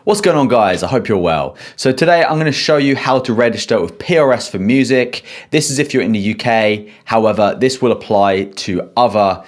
What's going on, guys? I hope you're well. So today I'm going to show you how to register with PRS for music. This is if you're in the UK. However, this will apply to other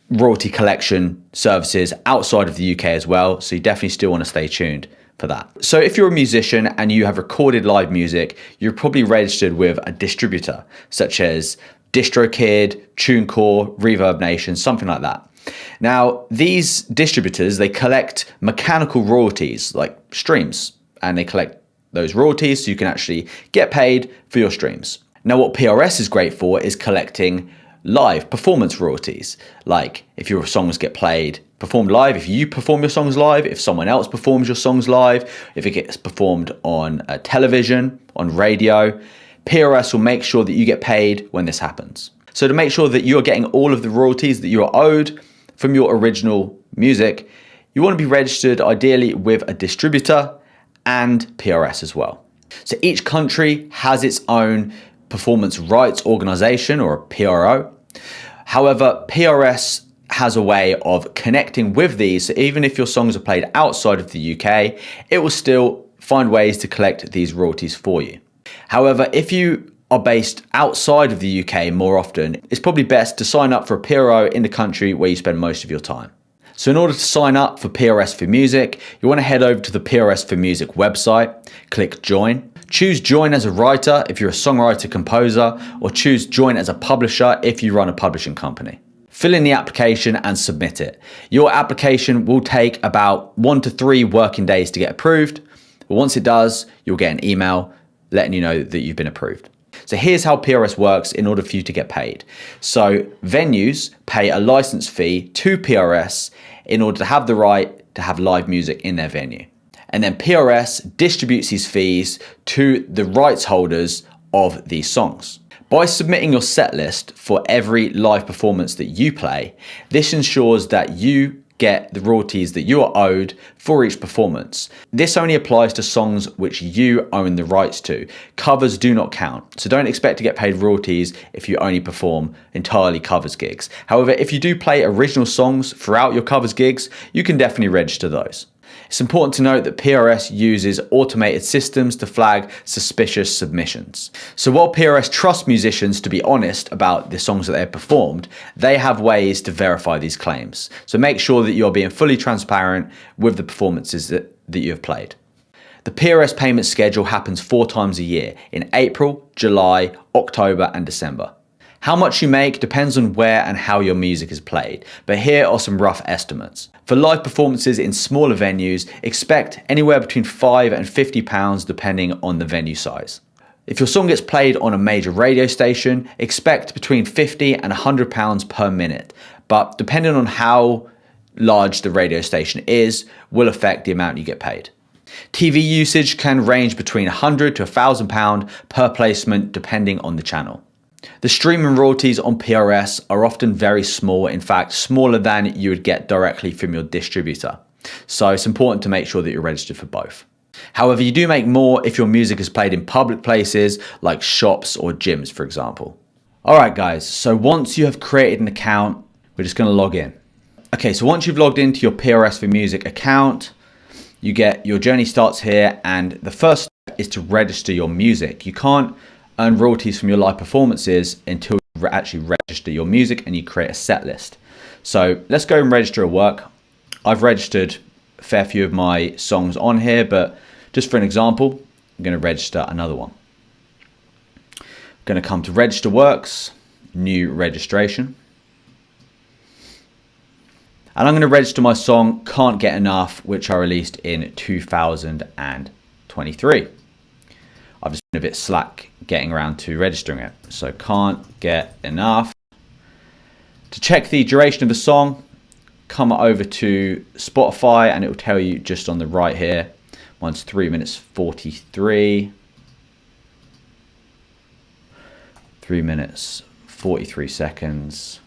royalty collection services outside of the UK as well. So you definitely still want to stay tuned for that. So if you're a musician and you have recorded live music, you're probably registered with a distributor such as DistroKid, TuneCore, Reverb Nation, something like that. Now, these distributors, they collect mechanical royalties like streams, and they collect those royalties so you can actually get paid for your streams. Now, what PRS is great for is collecting live performance royalties. Like if your songs get performed live, if you perform your songs live, if someone else performs your songs live, if it gets performed on television, on radio, PRS will make sure that you get paid when this happens. So to make sure that you're getting all of the royalties that you are owed from your original music, you want to be registered ideally with a distributor and PRS as well. So each country has its own performance rights organization, or a PRO. However, PRS has a way of connecting with these. So even if your songs are played outside of the UK, it will still find ways to collect these royalties for you. However, if you are based outside of the UK more often, it's probably best to sign up for a PRO in the country where you spend most of your time. So in order to sign up for PRS for Music, you want to head over to the PRS for Music website, click join, choose join as a writer if you're a songwriter composer, or choose join as a publisher if you run a publishing company. Fill in the application and submit it. Your application will take about 1 to 3 working days to get approved, but once it does, you'll get an email letting you know that you've been approved. So here's how PRS works in order for you to get paid. So venues pay a license fee to PRS in order to have the right to have live music in their venue. And then PRS distributes these fees to the rights holders of these songs. By submitting your set list for every live performance that you play, this ensures that you get the royalties that you are owed for each performance. This only applies to songs which you own the rights to. Covers do not count, so don't expect to get paid royalties if you only perform entirely covers gigs. However, if you do play original songs throughout your covers gigs, you can definitely register those. It's important to note that PRS uses automated systems to flag suspicious submissions. So while PRS trusts musicians to be honest about the songs that they've performed, they have ways to verify these claims. So make sure that you're being fully transparent with the performances that you have played. The PRS payment schedule happens 4 times a year, in April, July, October, and December. How much you make depends on where and how your music is played, but here are some rough estimates. For live performances in smaller venues, expect anywhere between £5 and £50 depending on the venue size. If your song gets played on a major radio station, expect between £50 and £100 per minute, but depending on how large the radio station is, will affect the amount you get paid. TV usage can range between £100 to £1,000 per placement depending on the channel. The streaming royalties on PRS are often very small, in fact, smaller than you would get directly from your distributor. So it's important to make sure that you're registered for both. However, you do make more if your music is played in public places like shops or gyms, for example. All right, guys, so once you have created an account, we're just going to log in. Okay, so once you've logged into your PRS for Music account, your journey starts here, and the first step is to register your music. You can't earn royalties from your live performances until you actually register your music and you create a set list. So let's go and register a work. I've registered a fair few of my songs on here, but just for an example, I'm going to register another one. I'm going to come to register works, new registration. And I'm going to register my song Can't Get Enough, which I released in 2023. I've just been a bit slack getting around to registering it. So Can't Get Enough. To check the duration of the song, come over to Spotify and it will tell you just on the right here. Mine's 3 minutes 43. 3 minutes 43 seconds.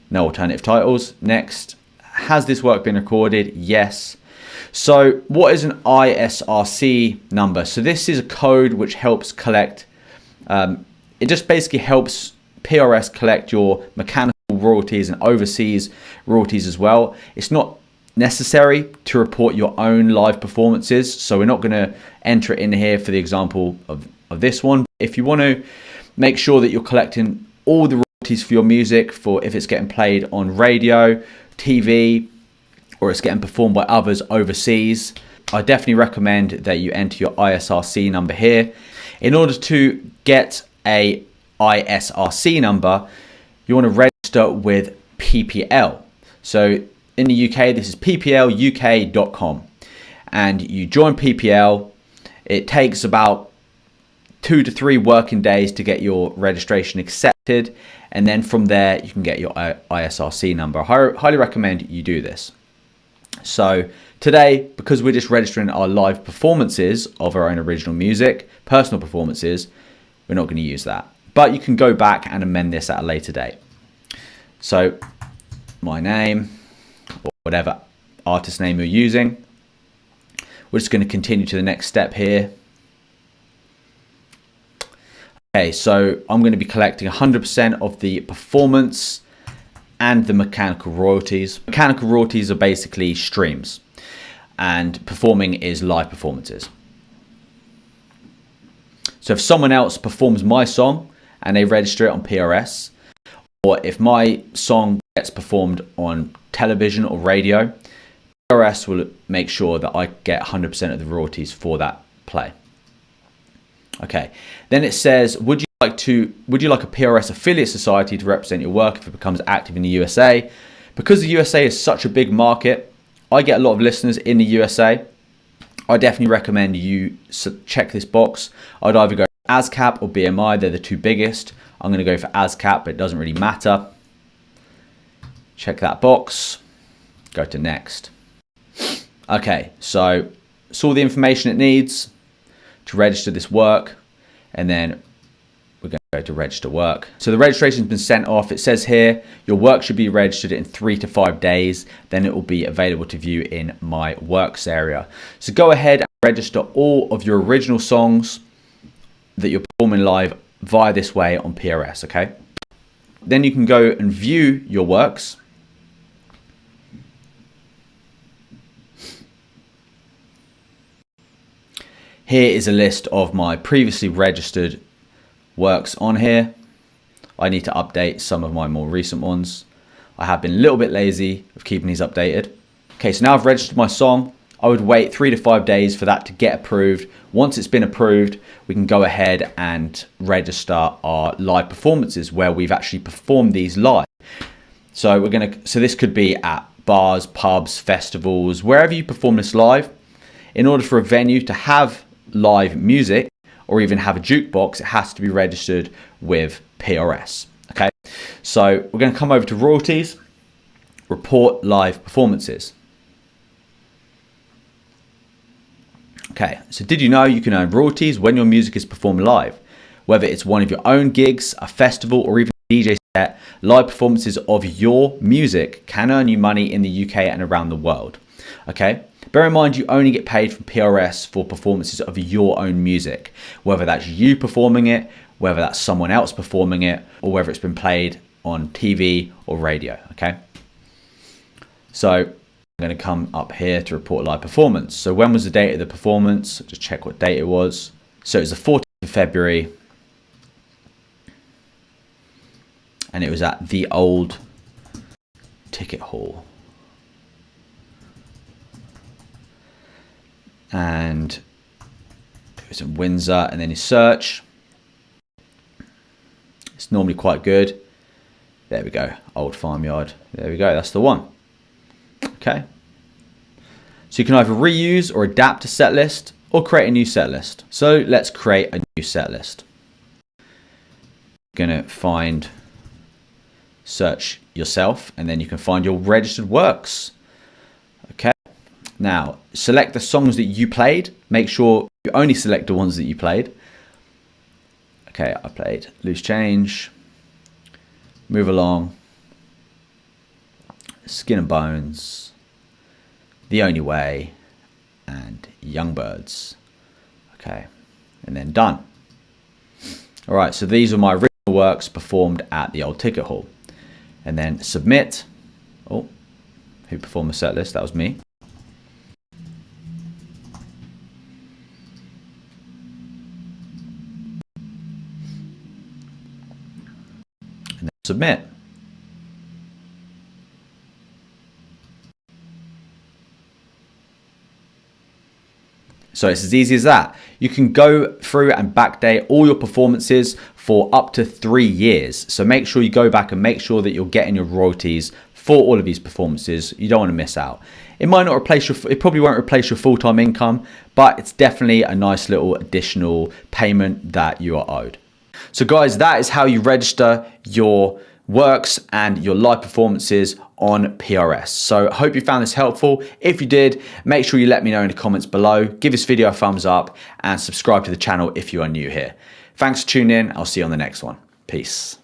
No alternative titles. Next. Has this work been recorded? Yes. So what is an ISRC number? So this is a code which helps collect, it just basically helps PRS collect your mechanical royalties and overseas royalties as well. It's not necessary to report your own live performances. So we're not going to enter it in here for the example of this one. If you want to make sure that you're collecting all the royalties for your music, for if it's getting played on radio, TV, or it's getting performed by others overseas, I definitely recommend that you enter your ISRC number here. In order to get a ISRC number, you want to register with PPL. So in the UK, this is ppluk.com, and you join PPL. It takes about 2 to 3 working days to get your registration accepted, and then from there you can get your ISRC number. I highly recommend you do this. So today, because we're just registering our live performances of our own original music, personal performances, we're not going to use that. But you can go back and amend this at a later date. So my name, or whatever artist name you're using. We're just going to continue to the next step here. Okay, so I'm going to be collecting 100% of the performance and the mechanical royalties. Mechanical royalties are basically streams, and performing is live performances. So if someone else performs my song and they register it on PRS, or if my song gets performed on television or radio, PRS will make sure that I get 100% of the royalties for that play. Okay, then it says, would you like a PRS affiliate society to represent your work if it becomes active in the USA? Because the USA is such a big market, I get a lot of listeners in the USA. I definitely recommend you check this box. I'd either go for ASCAP or BMI. They're the two biggest. I'm going to go for ASCAP, but it doesn't really matter. Check that box. Go to next. Okay, so it's all the information it needs to register this work, and then we're going to go to register work. So the registration has been sent off. It says here your work should be registered in 3 to 5 days. Then it will be available to view in my works area. So go ahead and register all of your original songs that you're performing live via this way on PRS. Okay, then you can go and view your works. Here is a list of my previously registered works on here. I need to update some of my more recent ones. I have been a little bit lazy of keeping these updated. Okay, so now I've registered my song. I would wait 3 to 5 days for that to get approved. Once it's been approved, we can go ahead and register our live performances where we've actually performed these live. So this could be at bars, pubs, festivals, wherever you perform this live. In order for a venue to have live music or even have a jukebox, it has to be registered with PRS. Okay, so we're going to come over to royalties, report live performances. Okay, so did you know you can earn royalties when your music is performed live? Whether it's one of your own gigs, a festival, or even a DJ set, live performances of your music can earn you money in the UK and around the world. Okay, bear in mind you only get paid from PRS for performances of your own music, whether that's you performing it, whether that's someone else performing it, or whether it's been played on TV or radio. Okay, so I'm going to come up here to report live performance. So when was the date of the performance? Just check what date it was. So it was the 14th of February, and it was at the Old Ticket Hall. And it was in Windsor, and then you search. It's normally quite good. There we go, Old Farmyard. There we go, that's the one. Okay. So you can either reuse or adapt a set list or create a new set list. So let's create a new set list. Gonna search yourself, and then you can find your registered works. Okay. Now, select the songs that you played. Make sure you only select the ones that you played. Okay, I played Loose Change, Move Along, Skin and Bones, The Only Way, and Young Birds. Okay, and then done. All right, so these are my original works performed at the Old Ticket Hall. And then submit. Oh, who performed the set list. That was me. And then submit. So it's as easy as that. You can go through and backdate all your performances for up to 3 years. So make sure you go back and make sure that you're getting your royalties for all of these performances. You don't want to miss out. It might not replace it probably won't replace your full-time income, but it's definitely a nice little additional payment that you are owed. So guys, that is how you register your works and your live performances on PRS. So I hope you found this helpful. If you did, make sure you let me know in the comments below. Give this video a thumbs up and subscribe to the channel if you are new here. Thanks for tuning in. I'll see you on the next one. Peace.